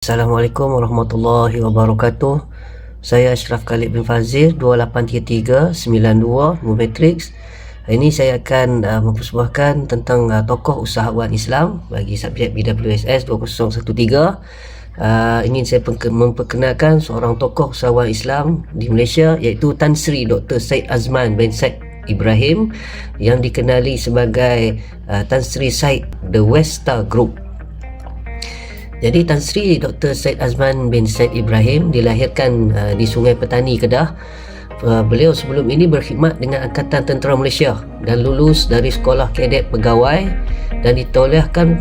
Assalamualaikum warahmatullahi wabarakatuh. Saya Ashraf Khalid bin Fazil, 283392 Matrix. Hari ini saya akan mempersembahkan tentang tokoh usahawan Islam bagi subjek BWSS 2013. Ingin saya memperkenalkan seorang tokoh usahawan Islam di Malaysia, iaitu Tan Sri Dr. Syed Azman bin Syed Ibrahim, yang dikenali sebagai Tan Sri Syed The West Star Group. Jadi Tan Sri Dr. Syed Azman bin Syed Ibrahim dilahirkan di Sungai Petani, Kedah. Beliau sebelum ini berkhidmat dengan Angkatan Tentera Malaysia dan lulus dari Sekolah Kadet Pegawai dan ditauliahkan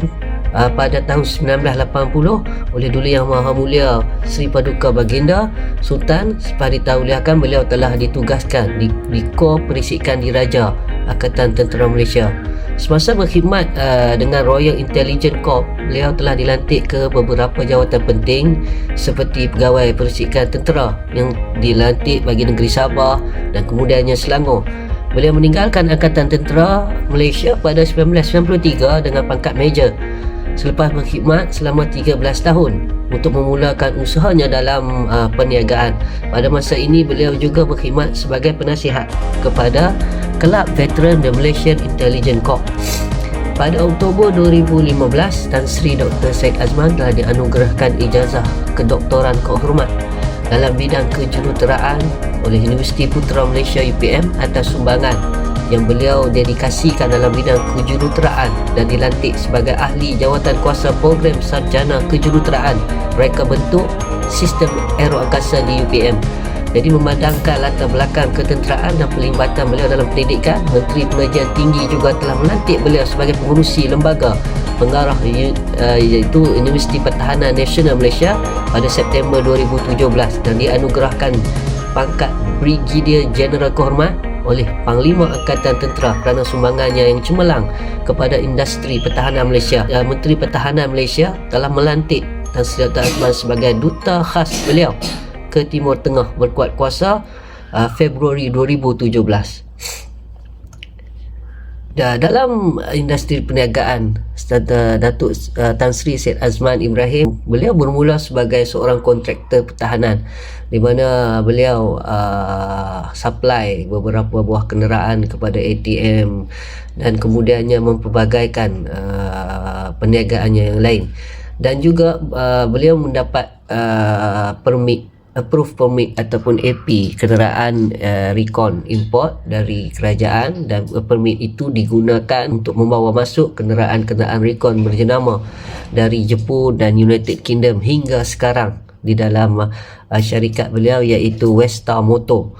pada tahun 1980 oleh Duli Yang Maha Mulia Sri Paduka Baginda Sultan. Setelah ditauliahkan, beliau telah ditugaskan di Kor Perisikan Diraja Angkatan Tentera Malaysia. Semasa berkhidmat dengan Royal Intelligence Corps, beliau telah dilantik ke beberapa jawatan penting seperti pegawai perisikan tentera yang dilantik bagi negeri Sabah dan kemudiannya Selangor. Beliau meninggalkan Angkatan Tentera Malaysia pada 1993 dengan pangkat Major selepas berkhidmat selama 13 tahun untuk memulakan usahanya dalam perniagaan. Pada masa ini beliau juga berkhidmat sebagai penasihat kepada Kelab Veteran The Malaysian Intelligence Corps. Pada Oktober 2015, Tan Sri Dr. Syed Azman telah dianugerahkan ijazah kedoktoran kehormat dalam bidang kejuruteraan oleh Universiti Putra Malaysia UPM atas sumbangan yang beliau dedikasikan dalam bidang kejuruteraan dan dilantik sebagai ahli jawatan kuasa program sarjana kejuruteraan reka bentuk sistem aeroangkasa di UPM. Jadi memandangkan latar belakang ketenteraan dan pelibatan beliau dalam pendidikan, Menteri Pengajian Tinggi juga telah melantik beliau sebagai pengurusi lembaga pengarah iaitu Universiti Pertahanan Nasional Malaysia pada September 2017 dan dianugerahkan pangkat Brigadier Jeneral Kehormat oleh Panglima Angkatan Tentera kerana sumbangannya yang cemerlang kepada industri pertahanan Malaysia. Menteri Pertahanan Malaysia telah melantik Tan Sri Dr. Azman sebagai duta khas beliau ke Timur Tengah berkuat kuasa Februari 2017. Dalam industri perniagaan, Datuk Tan Sri Syed Azman Ibrahim, beliau bermula sebagai seorang kontraktor pertahanan di mana beliau supply beberapa buah kenderaan kepada ATM dan kemudiannya mempelbagaikan perniagaannya yang lain. Dan juga beliau mendapat approved permit ataupun AP kenderaan recon import dari kerajaan, dan permit itu digunakan untuk membawa masuk kenderaan-kenderaan recon berjenama dari Jepun dan United Kingdom hingga sekarang di dalam syarikat beliau, iaitu West Star Motor.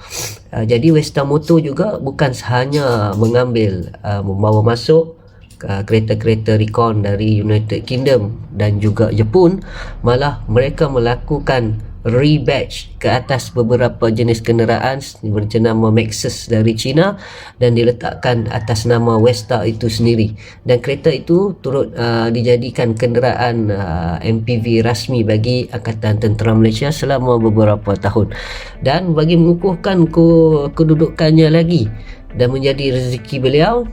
Jadi West Star Motor juga bukan hanya mengambil membawa masuk kereta-kereta recon dari United Kingdom dan juga Jepun, malah mereka melakukan rebatch ke atas beberapa jenis kenderaan berjenama Maxus dari China dan diletakkan atas nama West Star itu sendiri, dan kereta itu turut dijadikan kenderaan MPV rasmi bagi Angkatan Tentera Malaysia selama beberapa tahun. Dan bagi mengukuhkan kedudukannya lagi dan menjadi rezeki beliau,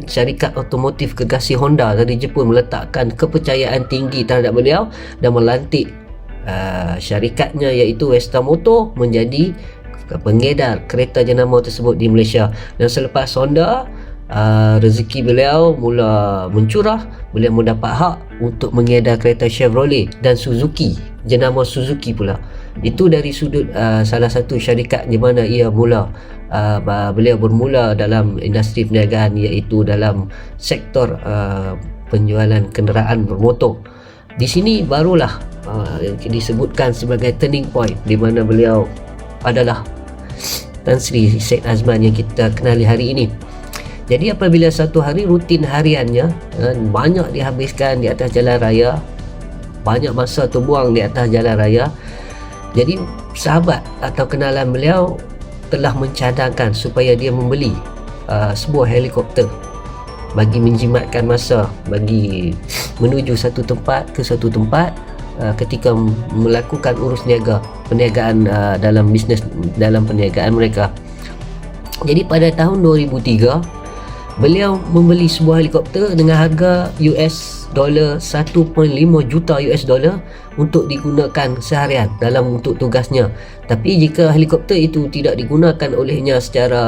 syarikat otomotif gegasi Honda dari Jepun meletakkan kepercayaan tinggi terhadap beliau dan melantik syarikatnya iaitu West Star Motor menjadi pengedar kereta jenama tersebut di Malaysia. Dan selepas Honda rezeki beliau mula mencurah, beliau mendapat hak untuk mengedar kereta Chevrolet dan Suzuki jenama Suzuki pula. Itu dari sudut salah satu syarikat di mana ia mula beliau bermula dalam industri perniagaan, iaitu dalam sektor penjualan kenderaan bermotor. Di sini barulah yang disebutkan sebagai turning point di mana beliau adalah Tan Sri Syed Azman yang kita kenali hari ini. Jadi apabila satu hari rutin hariannya banyak dihabiskan di atas jalan raya, banyak masa terbuang di atas jalan raya, jadi sahabat atau kenalan beliau telah mencadangkan supaya dia membeli sebuah helikopter bagi menjimatkan masa, bagi menuju satu tempat ke satu tempat ketika melakukan urus niaga perniagaan dalam bisnes, dalam perniagaan mereka. Jadi pada tahun 2003 Beliau membeli sebuah helikopter dengan harga US dollar 1.5 juta US dollar untuk digunakan seharian dalam untuk tugasnya. Tapi jika helikopter itu tidak digunakan olehnya secara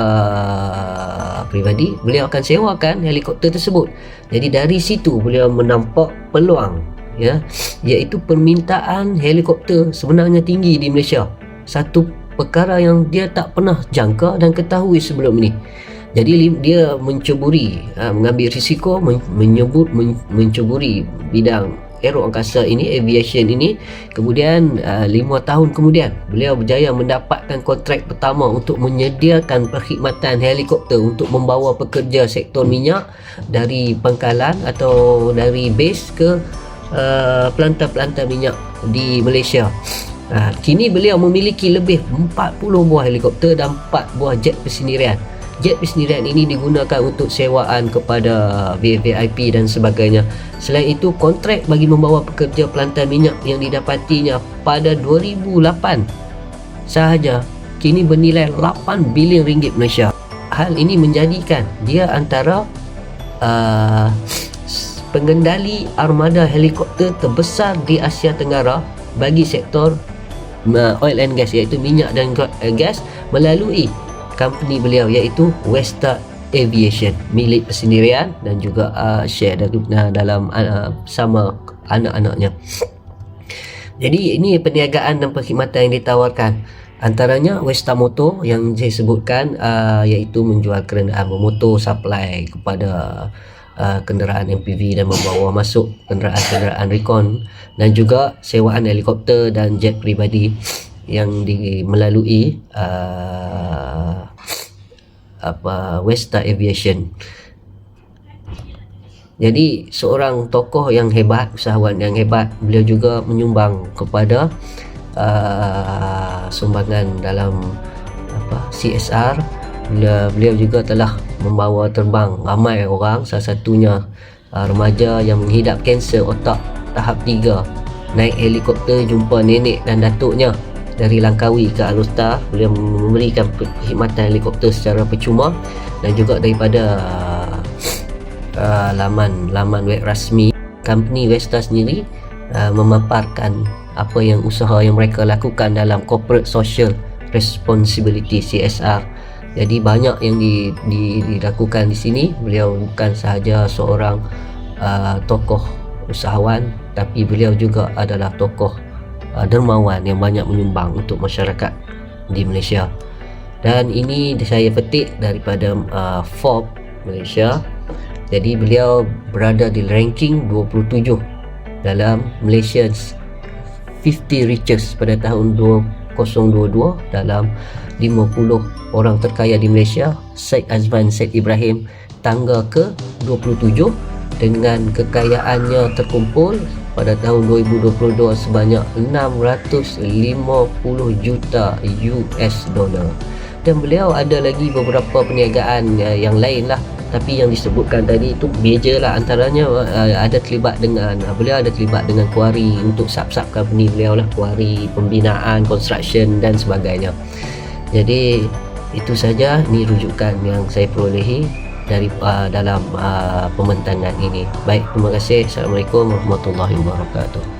pribadi, beliau akan sewakan helikopter tersebut. Jadi dari situ beliau menampak peluang, ya, iaitu permintaan helikopter sebenarnya tinggi di Malaysia. Satu perkara yang dia tak pernah jangka dan ketahui sebelum ini. Jadi dia mencuburi, mengambil risiko, mencuburi bidang aero angkasa ini, aviation ini. Kemudian 5 tahun kemudian beliau berjaya mendapatkan kontrak pertama untuk menyediakan perkhidmatan helikopter untuk membawa pekerja sektor minyak dari pangkalan atau dari base ke pelantar-pelantar minyak di Malaysia. Kini beliau memiliki lebih 40 buah helikopter dan 4 buah jet persendirian. Jet persendirian ini digunakan untuk sewaan kepada VIP dan sebagainya. Selain itu, kontrak bagi membawa pekerja pelantar minyak yang didapatinya pada 2008 sahaja kini bernilai 8 bilion ringgit Malaysia. Hal ini menjadikan dia antara pengendali armada helikopter terbesar di Asia Tenggara bagi sektor oil and gas, iaitu minyak dan gas, melalui company beliau iaitu Westa Aviation, milik persendirian dan juga share dalam sama anak-anaknya. Jadi ini perniagaan dan perkhidmatan yang ditawarkan. Antaranya Westa Motor yang saya sebutkan, iaitu menjual kenderaan bermotor, supply kepada kenderaan MPV dan membawa masuk kenderaan-kenderaan recon, dan juga sewaan helikopter dan jet peribadi yang melalui Westa Aviation. Jadi seorang tokoh yang hebat, usahawan yang hebat. Beliau juga menyumbang kepada sumbangan dalam CSR. Beliau juga telah membawa terbang ramai orang, salah satunya remaja yang menghidap kanser otak tahap 3, naik helikopter jumpa nenek dan datuknya dari Langkawi ke Alor-Setar. Beliau memberikan perkhidmatan helikopter secara percuma, dan juga daripada laman web rasmi company Westa sendiri memaparkan apa yang usaha yang mereka lakukan dalam corporate social responsibility CSR. Jadi banyak yang dilakukan di sini. Beliau bukan sahaja seorang tokoh usahawan, tapi beliau juga adalah tokoh dermawan yang banyak menyumbang untuk masyarakat di Malaysia. Dan ini saya petik daripada Forbes Malaysia. Jadi beliau berada di ranking 27 dalam Malaysians 50 Richest pada tahun 2022 dalam 50 orang terkaya di Malaysia. Syed Azman Syed Ibrahim tangga ke 27 dengan kekayaannya terkumpul pada tahun 2022 sebanyak 650 juta US dollar. Dan beliau ada lagi beberapa perniagaan yang lain lah, tapi yang disebutkan tadi itu major lah. Antaranya ada terlibat dengan beliau ada terlibat dengan kuari untuk sub-sub company beliau lah, kuari, pembinaan, construction dan sebagainya. Jadi itu saja, ini rujukan yang saya perolehi dari dalam pembentangan ini. Baik, terima kasih. Assalamualaikum warahmatullahi wabarakatuh.